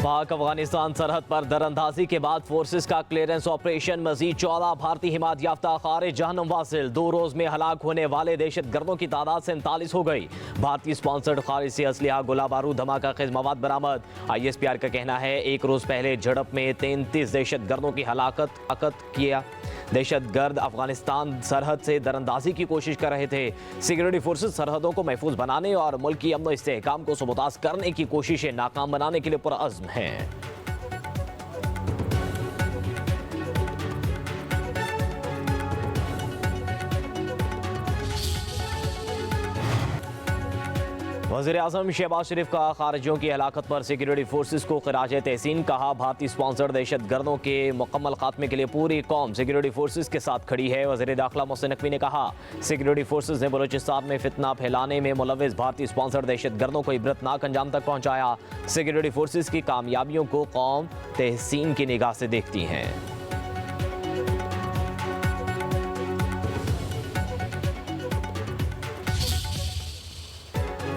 पाक अफगानिस्तान सरहद पर दरअंदाजी के बाद फोर्सेस का क्लियरेंस ऑपरेशन। मजीद 14 भारतीय हिमायत याफ्ता खारिज जहन्नुम वासिल। 2 रोज में हलाक होने वाले दहशत गर्दों की तादाद 47 हो गई। भारतीय स्पॉन्सर्ड खारिज से असलिहा, गोला बारूद, धमाका खेज मवाद बरामद। ISPR का कहना है 1 रोज पहले झड़प में 33 दहशत गर्दों की हलाकत किया। दहशत गर्द अफगानिस्तान सरहद से दरअंदाजी की कोशिश कर रहे थे। सिक्योरिटी फोर्सेस सरहदों को महफूज बनाने और मुल्क की अमन इस्तेहकाम को सबूताज करने की कोशिशें नाकाम बनाने के लिए पुरअज़्म हैं। वज़ीर-ए-आज़म शहबाज शरीफ का खारिजियों की हलाकत पर सिक्योरिटी फोर्सेस को खिराज तहसीन। कहा, भारतीय स्पॉन्सर्ड दहशत गर्दों के मुकम्मल खात्मे के लिए पूरी कौम सिक्योरिटी फोर्सेस के साथ खड़ी है। वज़ीर दाखिला मोहसिन नकवी ने कहा, सिक्योरिटी फोर्सेस ने बलूचिस्तान में फितना फैलाने में मुलव्विस भारतीय स्पॉन्सर्ड दहशत गर्दों को इबरतनाक अंजाम तक पहुँचाया। सिक्योरिटी फोर्सेस की कामयाबियों को कौम तहसीन की निगाह से देखती हैं।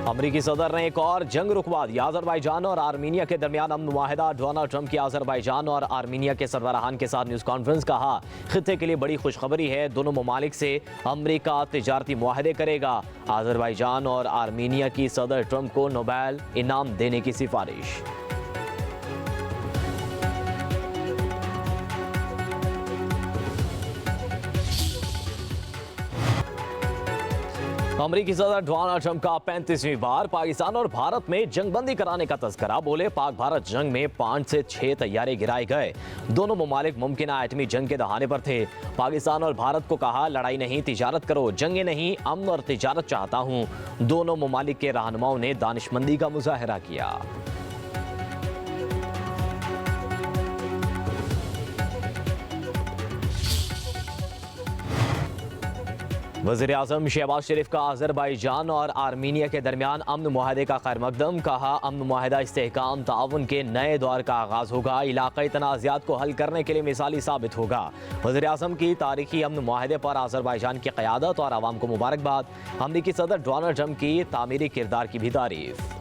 अमरीकी सदर ने एक और जंग रुकवा दी। अजरबैजान और आर्मीनिया के दरमियान अमन मुआहिदा। डोनाल्ड ट्रंप की अजरबैजान और आर्मीनिया के सरबराहान के साथ न्यूज़ कॉन्फ्रेंस। कहा, खित्ते के लिए बड़ी खुशखबरी है, दोनों ममालिक से अमरीका तिजारती मुआहदे करेगा। अजरबैजान और आर्मीनिया की सदर ट्रंप को नोबेल इनाम देने की सिफारिश। अमरीकी सदर डोनाल्ड ट्रंप का 35वीं बार पाकिस्तान और भारत में जंगबंदी कराने का तज़किरा। बोले, पाक भारत जंग में 5 से 6 तैयारे गिराए गए। दोनों ममालिक मुमकिन एटमी जंग के दहाने पर थे। पाकिस्तान और भारत को कहा, लड़ाई नहीं तिजारत करो, जंगे नहीं, अमन और तिजारत चाहता हूँ। दोनों ममालिक के रहनुमाओं ने दानिशमंदी का मुजाहरा किया। वज़ीर-ए-आज़म शहबाज शरीफ का अजरबैजान और आर्मीनिया के दरमियान अमन मुआहदे का खैर मकदम। कहा, अमन मुआहदा इस्तेहकाम ताउन के नए दौर का आगाज़ होगा, इलाक़ाई तनाज़ात को हल करने के लिए मिसाली साबित होगा। वज़ीर-ए-आज़म की तारीखी अमन मुआहदे पर अजरबैजान की क़यादत और आवाम को मुबारकबाद। अमरीकी सदर डोनाल्ड ट्रंप की तामीरी किरदार की भी तारीफ़।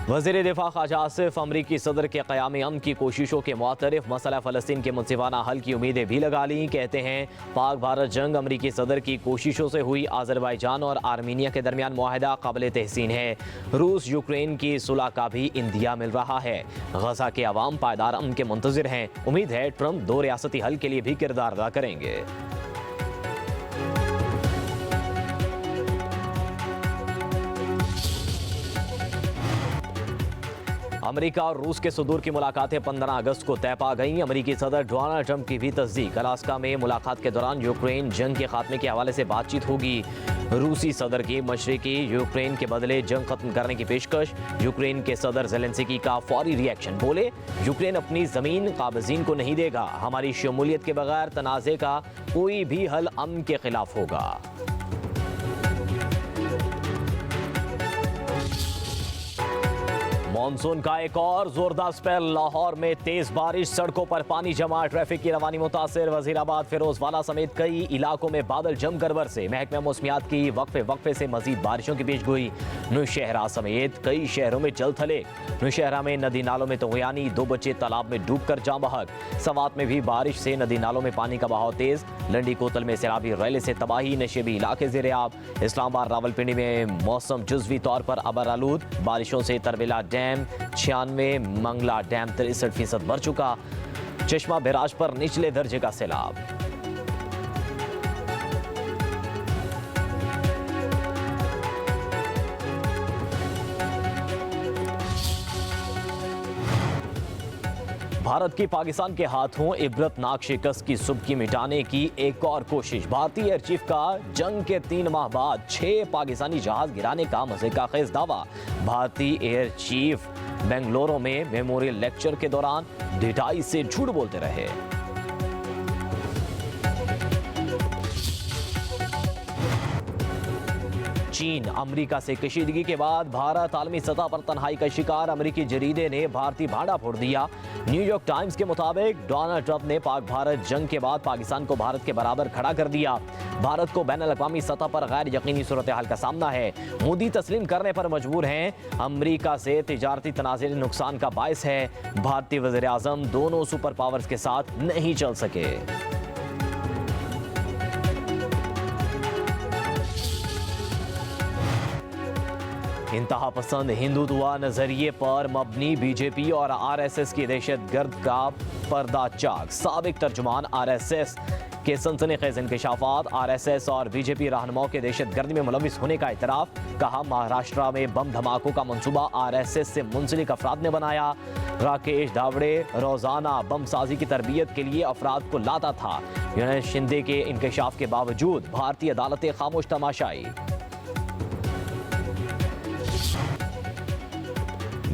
वज़ीर दिफा ख्वाजा आसिफ अमरीकी सदर के क़याम अमन की कोशिशों के मुअतरफ़ मसला फ़लस्तीन के मुनसिफ़ाना हल की उम्मीदें भी लगा लीं। कहते हैं, पाक भारत जंग अमरीकी सदर की कोशिशों से हुई। अज़रबैजान और आर्मीनिया के दरमियान मुआहदा काबिल तहसीन है। रूस यूक्रेन की सुलह का भी इंदिया मिल रहा है। गज़ा के अवाम पायदार अमन के मुंतज़िर हैं। उम्मीद है ट्रंप 2 रियासती हल के लिए भी किरदार अदा करेंगे। अमेरिका और रूस के सदूर की मुलाकातें 15 अगस्त को तय पा गईं। अमेरिकी सदर डोनाल्ड ट्रंप की भी तस्दीक। अलास्का में मुलाकात के दौरान यूक्रेन जंग के खात्मे के हवाले से बातचीत होगी। रूसी सदर की मशरिकी यूक्रेन के बदले जंग खत्म करने की पेशकश। यूक्रेन के सदर ज़ेलेंस्की का फौरी रिएक्शन। बोले, यूक्रेन अपनी ज़मीन काबिज़ीन को नहीं देगा। हमारी शमूलियत के बगैर तनाज़े का कोई भी हल अमन के खिलाफ होगा। मॉनसून का एक और जोरदार स्पेल। लाहौर में तेज बारिश, सड़कों पर पानी जमा, ट्रैफिक की रवानी मुतासिर। वजीराबाद, फिरोजवाला समेत कई इलाकों में बादल जमकर बरसे। महकमा मौसमियात की वक्फे से मजीद बारिशों की पेशगोई। नौशहरा समेत कई शहरों में जल थले। नौशहरा में नदी नालों में तगयानी, 2 बच्चे तालाब में डूबकर जाँ बहक। सवात में भी बारिश से नदी नालों में पानी का बहाव तेज। लंडी कोतल में सैलाबी रैले से तबाही, नशेबी इलाके ज़ेर-ए-आब। इस्लामाबाद, रावलपिंडी में मौसम जुज़वी तौर पर अबरालूद। बारिशों से तरबेला डैम 96, मंगला डैम 63% भर चुका। चश्मा बैराज पर निचले दर्जे का सैलाब। भारत की पाकिस्तान के हाथों इबरतनाक शिकस्त की सुबकी मिटाने की एक और कोशिश। भारतीय एयर चीफ का जंग के 3 माह बाद 6 पाकिस्तानी जहाज गिराने का मजे का खेज दावा। भारतीय एयर चीफ बेंगलुरु में मेमोरियल लेक्चर के दौरान ढिठाई से झूठ बोलते रहे। चीन अमेरिका से कशीदगी के बाद भारत आलमी सतह पर तन्हाई का शिकार, अमेरिकी जरीदे ने भारतीय भाड़ा फोड़ दिया। न्यूयॉर्क टाइम्स के मुताबिक डोनाल्ड ट्रंप ने पाक भारत जंग के बाद पाकिस्तान को भारत के बराबर खड़ा कर दिया। भारत को बैनुल-अक़वामी सतह पर गैर यकीनी सूरत हाल का सामना है। मोदी तस्लीम करने पर मजबूर हैं। अमेरिका से तिजारती तनाज़े नुकसान का बायस है। भारतीय वज़ीर आज़म दोनों सुपर पावर्स के साथ नहीं चल सके। इंतहा पसंद हिंदुत्व नजरिए पर मबनी बीजेपी और आरएसएस की दहशतगर्द का पर्दाचाक। साबिक तर्जुमान आरएसएस के सनसनीखेज इंकशाफात, आरएसएस और बीजेपी रहनुमाओं के दहशतगर्दी में मुलविस होने का इतराफ। कहा, महाराष्ट्र में बम धमाकों का मंसूबा आरएसएस से मुंसलिक अफराद ने बनाया। राकेश धावड़े रोजाना बम साजी की तरबियत के लिए अफराद को लाता था। यूएन शिंदे के इंकशाफ के बावजूद भारतीय अदालतें खामोश तमाशाई।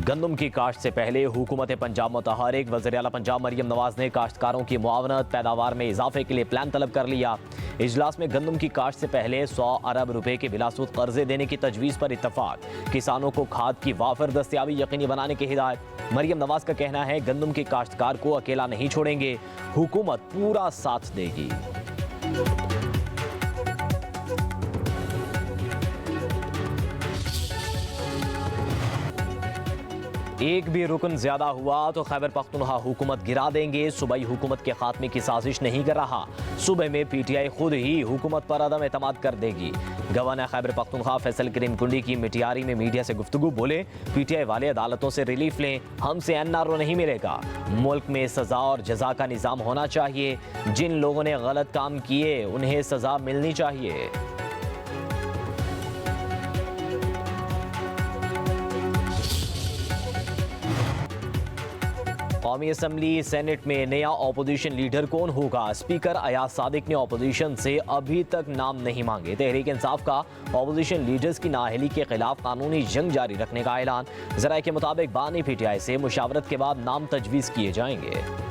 गंदम की काश्त से पहले हुकूमत पंजाब मुतहरिक, वज़ीर आला पंजाब मरियम नवाज ने काश्तकारों की मुआवनत, पैदावार में इजाफे के लिए प्लान तलब कर लिया। इजलास में गंदम की काश्त से पहले 100 अरब रुपए के बिलासूद कर्जे देने की तजवीज़ पर इत्तफाक। किसानों को खाद की वाफर दस्तयाबी यकीनी बनाने की हिदायत। मरियम नवाज का कहना है, गंदम के काश्तकार को अकेला नहीं छोड़ेंगे, हुकूमत पूरा साथ देगी। एक भी रुकन ज्यादा हुआ तो खैबर पख्तूनख्वा हुकूमत गिरा देंगे। सूबाई हुकूमत के खात्मे की साजिश नहीं कर रहा। सूबे में पीटीआई खुद ही हुकूमत पर अदम एतमाद कर देगी। गवर्नर खैबर पख्तूनख्वा फैसल करीम कुंडी की मिटियारी में मीडिया से गुफ्तगू बोले, पीटीआई वाले अदालतों से रिलीफ लें, हमसे एनआरओ नहीं मिलेगा। मुल्क में सजा और जजा का निज़ाम होना चाहिए। जिन लोगों ने गलत काम किए उन्हें सजा मिलनी चाहिए। कौमी असम्बली सेनेट में नया अपोजिशन लीडर कौन होगा? स्पीकर अयाज सादिक ने अपोजिशन से अभी तक नाम नहीं मांगे। तहरीक इंसाफ का अपोजिशन लीडर्स की नाअहली के खिलाफ कानूनी जंग जारी रखने का ऐलान। ज़राए के मुताबिक बानी पीटीआई से मुशावरत के बाद नाम तजवीज़ किए जाएंगे।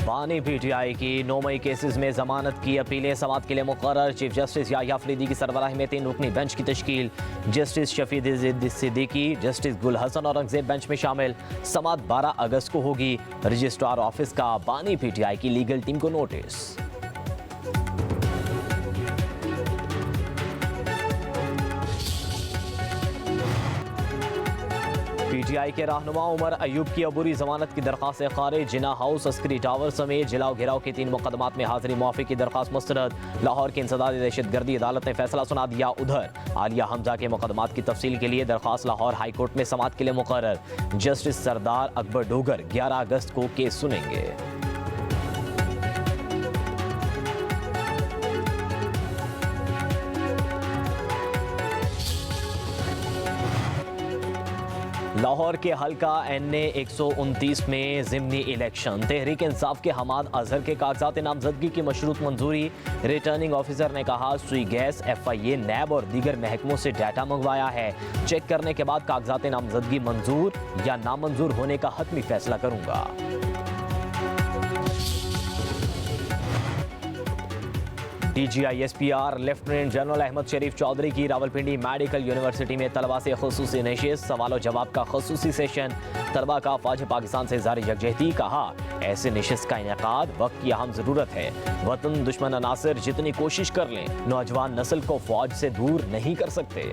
बानी पीटीआई की 9 मई केसेस में जमानत की अपीलें समाअत के लिए मुकर्रर। चीफ जस्टिस याह्या अफरीदी की सरबराही में 3 रुकनी बेंच की तश्कील। जस्टिस शफी सिद्दीकी, जस्टिस गुल हसन औरंगजेब बेंच में शामिल। समाअत 12 अगस्त को होगी। रजिस्ट्रार ऑफिस का बानी पीटीआई की लीगल टीम को नोटिस। पीटीआई के रहनुमा उमर अयूब की अबूरी जमानत की दरख्वास्त से खारिज। जिना हाउस, अस्करी टावर समेत जिलाओ घिराव के 3 मुकदमात में हाजिरी मुआफ़ी की दरख्वास्त मुस्तरद। लाहौर की इंसदादी दहशतगर्दी अदालत ने फैसला सुना दिया। उधर आलिया हमजा के मुकदमात की तफसील के लिए दरख्वास्त लाहौर हाई कोर्ट में समाअत के लिए मुकर्रर। जस्टिस सरदार अकबर डोगर 11 अगस्त को केस सुनेंगे। लाहौर के हल्का NA 129 में ज़िमनी इलेक्शन। तहरीक इंसाफ के हमाद अजहर के कागजात नामजदगी की मशरूत मंजूरी। रिटर्निंग ऑफिसर ने कहा, सुई गैस, FIA, नैब और दीगर महकमों से डाटा मंगवाया है। चेक करने के बाद कागजात नामजदगी मंजूर या नामंजूर होने का हतमी फैसला करूंगा। DGI SPR lieutenant general Ahmed Sharif Chaudhry की रावलपिंडी मेडिकल यूनिवर्सिटी में तलबा से खुसूसी नशिस्त, सवाल जवाब का खुसूसी सेशन। तलबा का फौज पाकिस्तान से जारी यकजहती। कहा, ऐसे नशिस्त का इनेकाद वक्त की अहम ज़रूरत है। वतन दुश्मन अनासर जितनी कोशिश कर लें, नौजवान नस्ल को फौज से दूर नहीं कर सकते।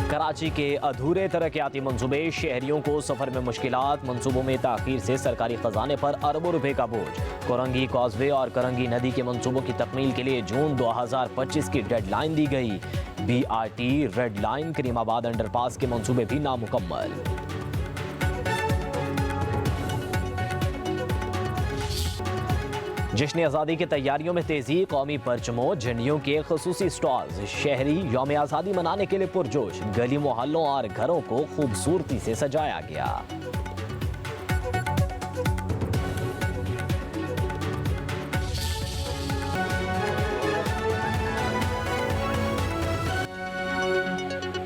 कराची के अधूरे तरक्याती मंसूबे, शहरियों को सफर में मुश्किलात। मंसूबों में ताखीर से सरकारी खजाने पर अरबों रुपए का बोझ। कोरंगी कॉजवे और करंगी नदी के मंसूबों की तकमील के लिए जून 2025 की डेडलाइन दी गई। BRT red line, Karimabad underpass के मंसूबे भी नामुकम्मल। जश्न आज़ादी की तैयारियों में तेजी, कौमी परचमों, झंडियों के खसूसी स्टॉल्स। शहरी यौम आज़ादी मनाने के लिए पुरजोश। गली मोहल्लों और घरों को खूबसूरती से सजाया गया।